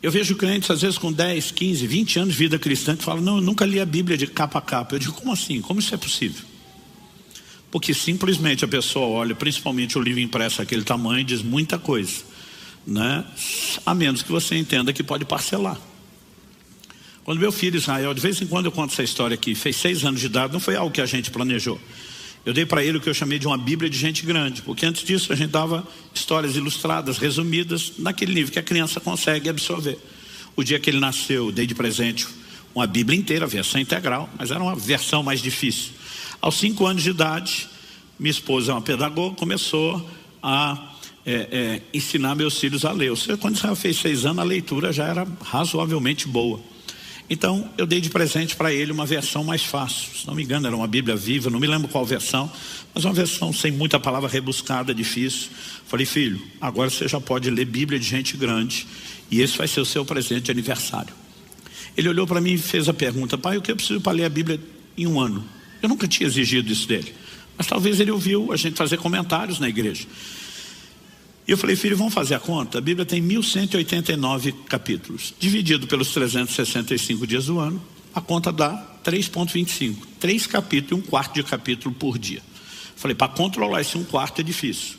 Eu vejo crentes às vezes com 10, 15, 20 anos de vida cristã que falam: não, eu nunca li a Bíblia de capa a capa. Eu digo: como assim? Como isso é possível? Porque simplesmente a pessoa olha, principalmente o livro impresso aquele tamanho, e diz muita coisa, né? A menos que você entenda que pode parcelar. Quando meu filho Israel, de vez em quando eu conto essa história aqui, fez 6 anos de idade, não foi algo que a gente planejou. Eu dei para ele o que eu chamei de uma Bíblia de gente grande, porque antes disso a gente dava histórias ilustradas, resumidas, naquele nível que a criança consegue absorver. O dia que ele nasceu, eu dei de presente uma Bíblia inteira, versão integral, mas era uma versão mais difícil. Aos 5 anos de idade, minha esposa é uma pedagoga, começou a ensinar meus filhos a ler. Ou seja, quando Israel fez 6 anos, a leitura já era razoavelmente boa. Então eu dei de presente para ele uma versão mais fácil. Se não me engano era uma Bíblia Viva, não me lembro qual versão, mas uma versão sem muita palavra rebuscada, difícil. Falei: filho, agora você já pode ler Bíblia de gente grande, e esse vai ser o seu presente de aniversário. Ele olhou para mim e fez a pergunta: pai, o que eu preciso para ler a Bíblia em 1 ano? Eu nunca tinha exigido isso dele, mas talvez ele ouviu a gente fazer comentários na igreja. E eu falei: filho, vamos fazer a conta? A Bíblia tem 1189 capítulos. Dividido pelos 365 dias do ano, a conta dá 3,25. 3 capítulos e 1/4 de capítulo por dia. Falei: para controlar esse 1/4 é difícil.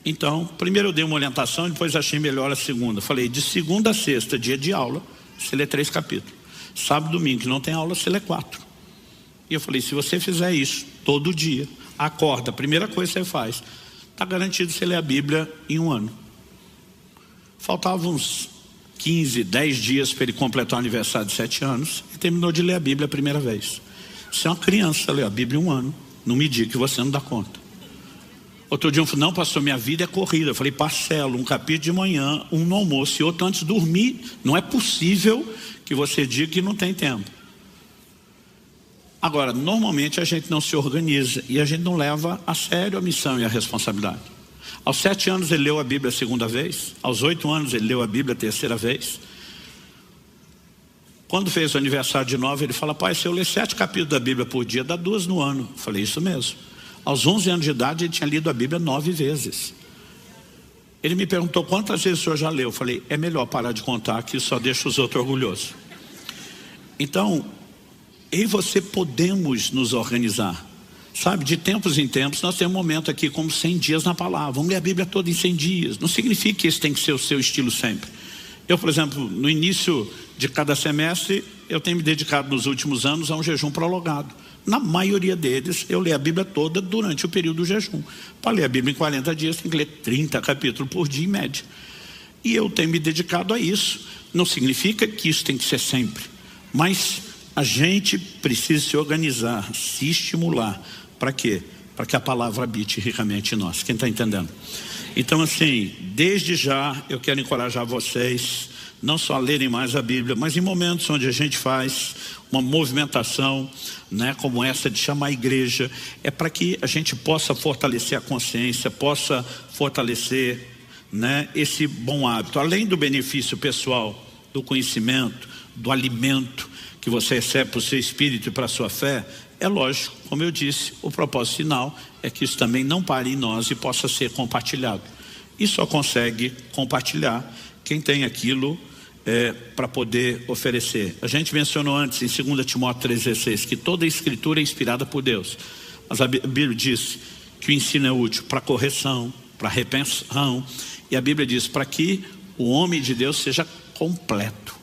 Então, primeiro eu dei uma orientação e depois achei melhor a segunda. Falei: de segunda a sexta, dia de aula, você lê 3 capítulos. Sábado e domingo, que não tem aula, você lê 4. E eu falei: se você fizer isso todo dia, acorda, a primeira coisa que você faz, está garantido você ler a Bíblia em 1 ano. Faltavam uns 15, 10 dias para ele completar o aniversário de 7 anos. E terminou de ler a Bíblia a primeira vez. Se uma criança lê a Bíblia em 1 ano, não me diga que você não dá conta. Outro dia eu falei: não, pastor, minha vida é corrida. Eu falei: parcelo, um capítulo de manhã, um no almoço e outro antes de dormir. Não é possível que você diga que não tem tempo. Agora, normalmente a gente não se organiza e a gente não leva a sério a missão e a responsabilidade. Aos 7 anos ele leu a Bíblia a segunda vez. Aos 8 anos ele leu a Bíblia a terceira vez. Quando fez o aniversário de 9, ele fala: pai, se eu ler 7 capítulos da Bíblia por dia, dá 2 no ano. Eu falei: isso mesmo. Aos 11 anos de idade ele tinha lido a Bíblia 9 vezes. Ele me perguntou: quantas vezes o senhor já leu? Eu falei: é melhor parar de contar, que isso só deixa os outros orgulhosos. Então, eu e você podemos nos organizar. Sabe, de tempos em tempos nós temos um momento aqui como 100 dias na palavra. Vamos ler a Bíblia toda em 100 dias. Não significa que esse tem que ser o seu estilo sempre. Eu, por exemplo, no início de cada semestre, eu tenho me dedicado nos últimos anos a um jejum prolongado. Na maioria deles, eu leio a Bíblia toda durante o período do jejum. Para ler a Bíblia em 40 dias, tem que ler 30 capítulos por dia em média. E eu tenho me dedicado a isso. Não significa que isso tem que ser sempre, mas a gente precisa se organizar, se estimular. Para quê? Para que a palavra habite ricamente em nós. Quem está entendendo? Então, assim, desde já eu quero encorajar vocês, não só a lerem mais a Bíblia, mas em momentos onde a gente faz uma movimentação, né, como essa de chamar a igreja, é para que a gente possa fortalecer a consciência, possa fortalecer, né, esse bom hábito. Além do benefício pessoal do conhecimento, do alimento que você recebe para o seu espírito e para a sua fé, é lógico, como eu disse, o propósito final é que isso também não pare em nós e possa ser compartilhado. E só consegue compartilhar quem tem aquilo para poder oferecer. A gente mencionou antes em 2 Timóteo 3,16 que toda a escritura é inspirada por Deus. Mas a Bíblia diz que o ensino é útil para correção, para repreensão. E a Bíblia diz para que o homem de Deus seja completo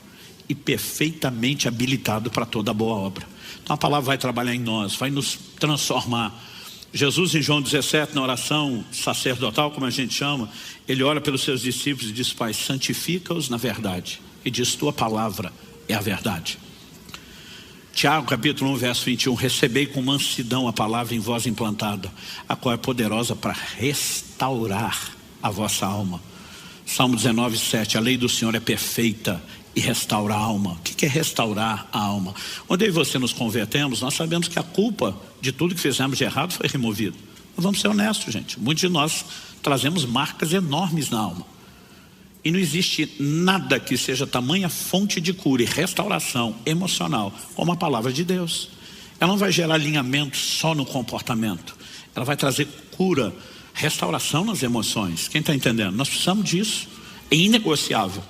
e perfeitamente habilitado para toda boa obra. Então a palavra vai trabalhar em nós, vai nos transformar. Jesus em João 17, na oração sacerdotal, como a gente chama, ele ora pelos seus discípulos e diz: Pai, santifica-os na verdade. E diz: tua palavra é a verdade. Tiago capítulo 1 verso 21, recebei com mansidão a palavra em vós implantada, a qual é poderosa para restaurar a vossa alma. Salmo 19, 7, a lei do Senhor é perfeita e restaura a alma. O que é restaurar a alma? Quando eu e você nos convertemos, nós sabemos que a culpa de tudo que fizemos de errado foi removida. Mas vamos ser honestos, gente, muitos de nós trazemos marcas enormes na alma. E não existe nada que seja tamanha fonte de cura e restauração emocional como a palavra de Deus. Ela não vai gerar alinhamento só no comportamento. Ela vai trazer cura, restauração nas emoções. Quem está entendendo? Nós precisamos disso. É inegociável.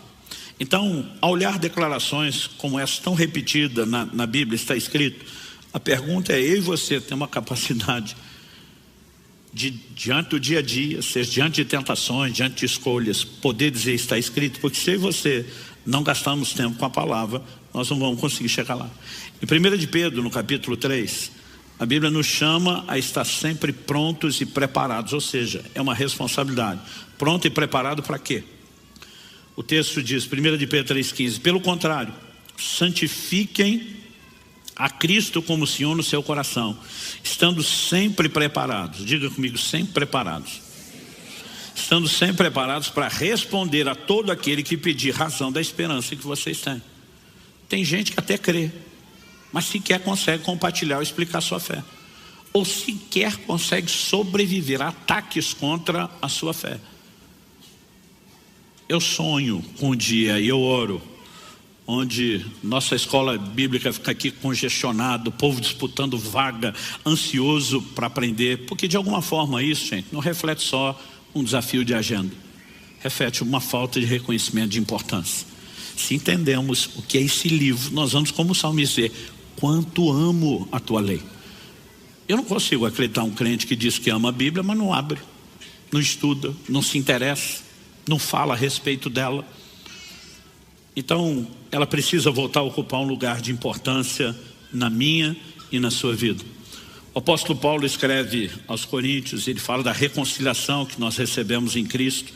Então, ao olhar declarações como essa tão repetida na Bíblia, está escrito, a pergunta é: eu e você tem uma capacidade de, diante do dia a dia, seja diante de tentações, diante de escolhas, poder dizer está escrito? Porque se eu e você não gastamos tempo com a palavra, nós não vamos conseguir chegar lá. Em 1 de Pedro, no capítulo 3, a Bíblia nos chama a estar sempre prontos e preparados, ou seja, é uma responsabilidade. Pronto e preparado para quê? O texto diz, 1 de Pedro 3,15, pelo contrário, santifiquem a Cristo como Senhor no seu coração, estando sempre preparados. Diga comigo, sempre preparados. Estando sempre preparados para responder a todo aquele que pedir razão da esperança que vocês têm. Tem gente que até crê, mas sequer consegue compartilhar ou explicar a sua fé. Ou sequer consegue sobreviver a ataques contra a sua fé. Eu sonho com um dia, e eu oro, onde nossa escola bíblica fica aqui congestionada, o povo disputando vaga, ansioso para aprender, porque de alguma forma isso, gente, não reflete só um desafio de agenda, reflete uma falta de reconhecimento de importância. Se entendemos o que é esse livro, nós vamos, como o salmista, dizer: quanto amo a tua lei. Eu não consigo acreditar um crente que diz que ama a Bíblia, mas não abre, não estuda, não se interessa, não fala a respeito dela. Então, ela precisa voltar a ocupar um lugar de importância na minha e na sua vida. O apóstolo Paulo escreve aos Coríntios, ele fala da reconciliação que nós recebemos em Cristo,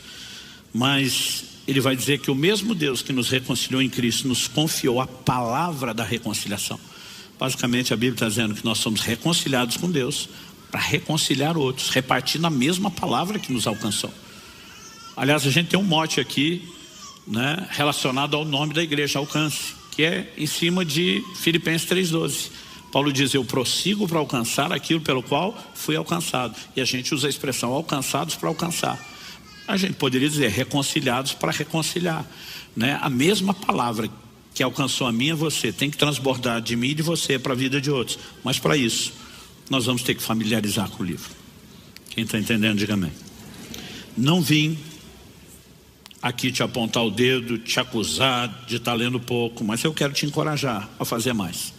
mas ele vai dizer que o mesmo Deus que nos reconciliou em Cristo nos confiou a palavra da reconciliação. Basicamente a Bíblia está dizendo que nós somos reconciliados com Deus para reconciliar outros, repartindo a mesma palavra que nos alcançou. Aliás, a gente tem um mote aqui, né, relacionado ao nome da igreja, Alcance, que é em cima de Filipenses 3,12. Paulo diz: eu prossigo para alcançar aquilo pelo qual fui alcançado. E a gente usa a expressão alcançados para alcançar. A gente poderia dizer reconciliados para reconciliar, né? A mesma palavra que alcançou a mim e você tem que transbordar de mim e de você para a vida de outros. Mas para isso, nós vamos ter que familiarizar com o livro. Quem está entendendo, diga amém. Não vim aqui te apontar o dedo, te acusar de estar lendo pouco, mas eu quero te encorajar a fazer mais.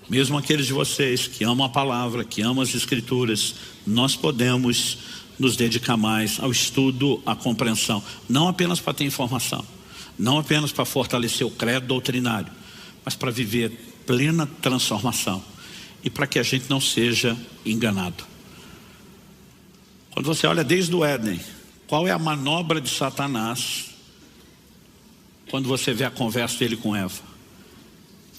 Mesmo aqueles de vocês que amam a palavra, que amam as escrituras, nós podemos nos dedicar mais ao estudo, à compreensão, não apenas para ter informação, não apenas para fortalecer o credo doutrinário, mas para viver plena transformação e para que a gente não seja enganado. Quando você olha desde o Éden, qual é a manobra de Satanás quando você vê a conversa dele com Eva?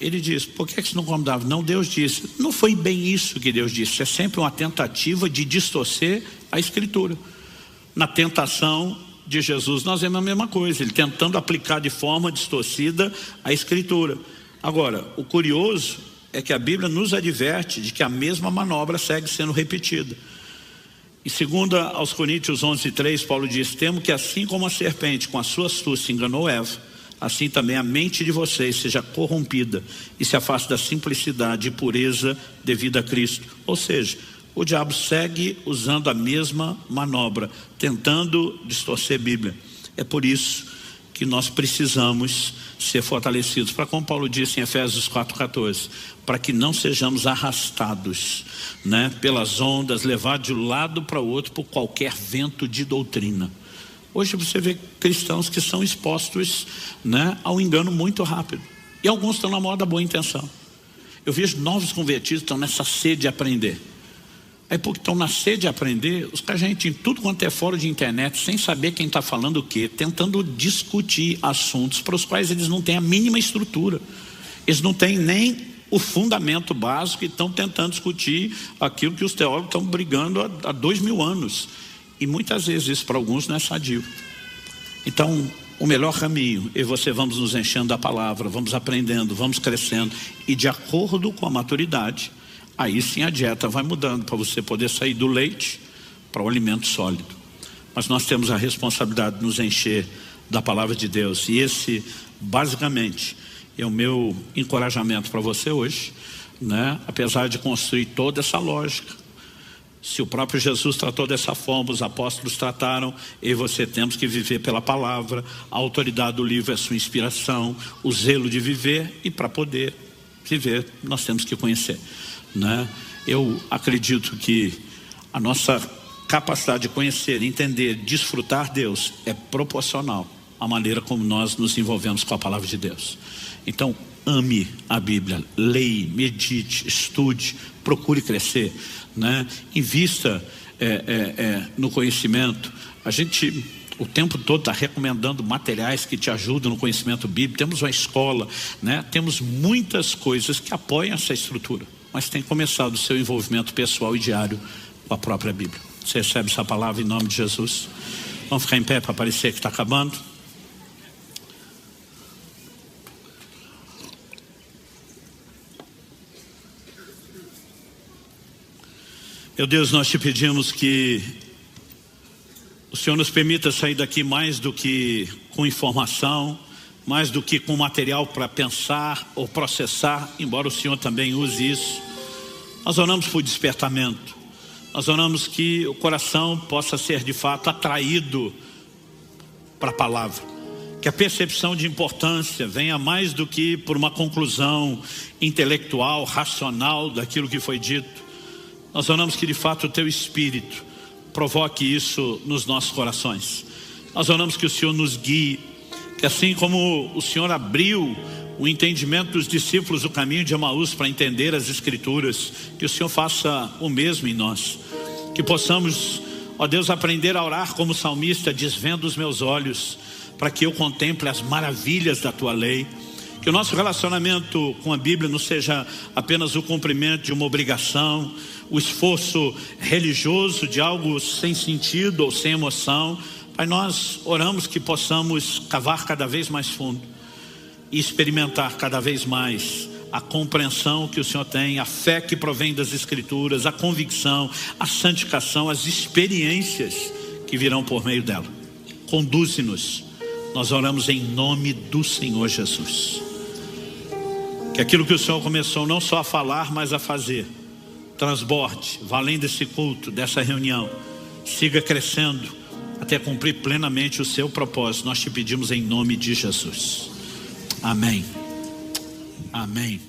Ele diz: por que você não come da árvore? Não, Deus disse. Não foi bem isso que Deus disse. É sempre uma tentativa de distorcer a escritura. Na tentação de Jesus nós vemos a mesma coisa, ele tentando aplicar de forma distorcida a escritura. Agora, o curioso é que a Bíblia nos adverte de que a mesma manobra segue sendo repetida. Em 2 aos Coríntios 11:3, Paulo diz: temo que assim como a serpente com a sua astúcia enganou Eva, assim também a mente de vocês seja corrompida e se afaste da simplicidade e pureza devida a Cristo. Ou seja, o diabo segue usando a mesma manobra, tentando distorcer a Bíblia. É por isso que nós precisamos ser fortalecidos, para como Paulo disse em Efésios 4,14, para que não sejamos arrastados, né, pelas ondas, levados de um lado para o outro por qualquer vento de doutrina. Hoje você vê cristãos que são expostos, né, ao engano muito rápido. E alguns estão na moda da boa intenção. Eu vejo novos convertidos que estão nessa sede de aprender. Aí porque estão na sede de aprender, os caras já entram em tudo quanto é fora de internet, sem saber quem está falando o quê, tentando discutir assuntos para os quais eles não têm a mínima estrutura. Eles não têm nem o fundamento básico e estão tentando discutir aquilo que os teólogos estão brigando há 2000 anos. E muitas vezes isso para alguns não é sadio. Então, o melhor caminho, eu e você vamos nos enchendo da palavra, vamos aprendendo, vamos crescendo, e de acordo com a maturidade, aí sim a dieta vai mudando para você poder sair do leite para o alimento sólido. Mas nós temos a responsabilidade de nos encher da palavra de Deus. E esse, basicamente, é o meu encorajamento para você hoje, né? Apesar de construir toda essa lógica. Se o próprio Jesus tratou dessa forma, os apóstolos trataram, eu e você temos que viver pela palavra. A autoridade do livro é a sua inspiração, o zelo de viver, e para poder viver nós temos que conhecer, né? Eu acredito que a nossa capacidade de conhecer, entender, desfrutar Deus é proporcional à maneira como nós nos envolvemos com a palavra de Deus. Então ame a Bíblia, leia, medite, estude, procure crescer, né? Invista no conhecimento. A gente o tempo todo está recomendando materiais que te ajudam no conhecimento bíblico. Temos uma escola, né? Temos muitas coisas que apoiam essa estrutura, mas tem começado o seu envolvimento pessoal e diário com a própria Bíblia. Você recebe essa palavra em nome de Jesus? Vamos ficar em pé para parecer que está acabando. Meu Deus, nós te pedimos que o Senhor nos permita sair daqui mais do que com informação, mais do que com material para pensar ou processar, embora o Senhor também use isso. Nós oramos por despertamento. Nós oramos que o coração possa ser de fato atraído para a palavra. Que a percepção de importância venha mais do que por uma conclusão intelectual, racional daquilo que foi dito. Nós oramos que de fato o teu Espírito provoque isso nos nossos corações. Nós oramos que o Senhor nos guie, que assim como o Senhor abriu o entendimento dos discípulos do caminho de Emaús para entender as Escrituras, que o Senhor faça o mesmo em nós. Que possamos, ó Deus, aprender a orar como salmista, desvenda os meus olhos, para que eu contemple as maravilhas da tua lei. Que o nosso relacionamento com a Bíblia não seja apenas o cumprimento de uma obrigação, o esforço religioso de algo sem sentido ou sem emoção. Pai, nós oramos que possamos cavar cada vez mais fundo e experimentar cada vez mais a compreensão que o Senhor tem, a fé que provém das Escrituras, a convicção, a santificação, as experiências que virão por meio dela. Conduze-nos. Nós oramos em nome do Senhor Jesus. Que aquilo que o Senhor começou não só a falar, mas a fazer, transborde, valendo desse culto, dessa reunião, siga crescendo até cumprir plenamente o seu propósito. Nós te pedimos em nome de Jesus. Amém. Amém.